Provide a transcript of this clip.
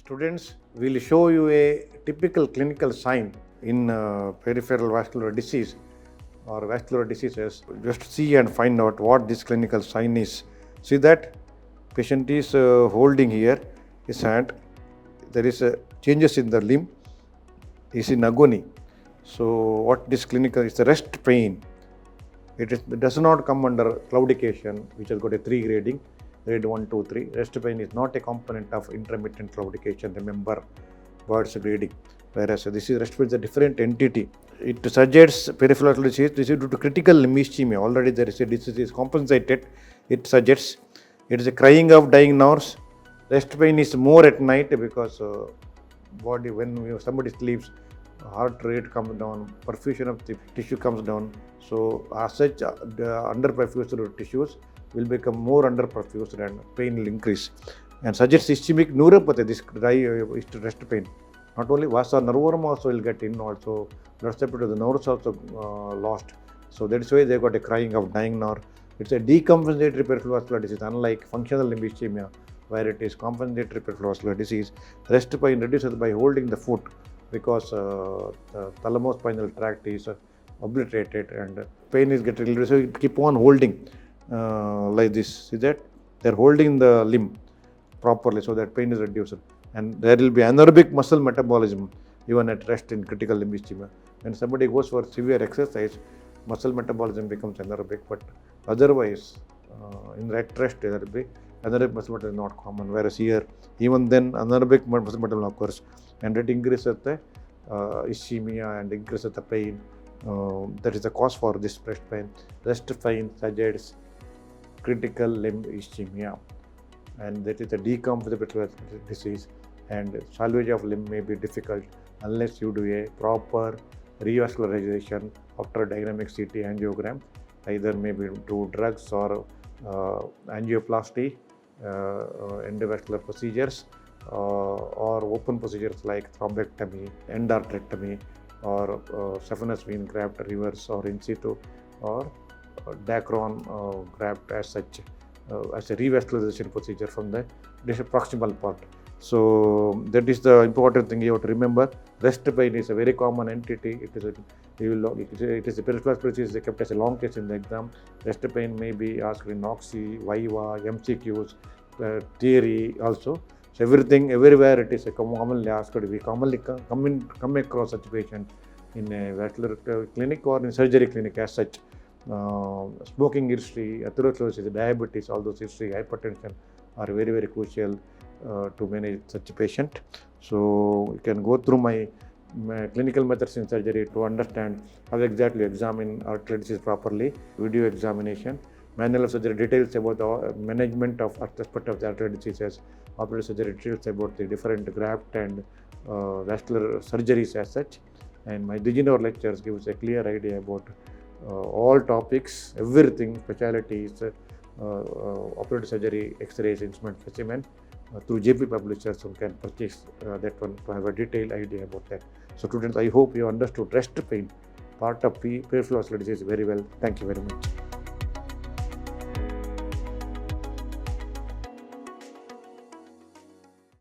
Students will show you a typical clinical sign in peripheral vascular disease or vascular diseases. Just see and find out what this clinical sign is. See that patient is holding here his hand. There is changes in the limb. He is in agony. So what this clinical is the rest pain. It does not come under claudication, which has got a 3 grading. Grade 1, 2, 3. Rest pain is not a component of intermittent claudication. Remember Bhat's grading. Whereas this is rest pain is a different entity. It suggests peripheral disease. This is due to critical limb ischemia. Already there is a disease is compensated. It suggests it is a crying of dying nerves. Rest pain is more at night because body when somebody sleeps, heart rate comes down, perfusion of the tissue comes down. So as such, the underperfused tissues will become more underperfused and pain will increase. And suggests ischemic neuropathy, this dry rest pain. Not only vasa nervorum also will get in, also blood supply to the nerves also lost. So that's why they got a crying of dying nerve. It's a decompensatory peripheral vascular disease, unlike functional limb ischemia, where it is compensatory peripheral vascular disease. Rest pain reduces by holding the foot because the thalamospinal tract is obliterated and pain is getting reduced. So you keep on holding like this. See that? They're holding the limb properly so that pain is reduced. And there will be anaerobic muscle metabolism even at rest in critical limb ischemia. When somebody goes for severe exercise, muscle metabolism becomes anaerobic, but otherwise in rest there will be anaerobic muscle metabolism is not common, whereas here even then anaerobic muscle metabolism occurs and it increases the ischemia and increases the pain. That is the cause for this breast pain. Rest pain suggests critical limb ischemia, and that is a decompensatory disease, and salvage of limb may be difficult unless you do a proper revascularization after dynamic CT angiogram, either maybe through drugs or angioplasty, endovascular procedures, or open procedures like thrombectomy, endarterectomy, or saphenous vein graft reverse or in situ, or Dacron graft as such, as a revascularization procedure from the proximal part. So that is the important thing you have to remember. Rest pain is a very common entity. It is a peripheral disease kept as a long case in the exam. Rest pain may be asked in Oxy, Viva, MCQs, theory also. So everything, everywhere it is a commonly asked. We commonly come across such patient in a vascular clinic or in surgery clinic as such. Smoking history, atherosclerosis, diabetes, all those history, hypertension are very, very crucial to manage such a patient. So you can go through my clinical methods in surgery to understand how exactly examine artery disease properly, video examination, manual of surgery details about the management of aspect of the artery diseases, operative surgery details about the different graft and vascular surgeries as such. And my Diginor lectures gives a clear idea about all topics, everything, specialties, operative surgery, X-rays, instrument, specimen. Through JP publishers, you can purchase that one to have a detailed idea about that. So students, I hope you understood rest pain, part of peripheral vascular disease very well. Thank you very much.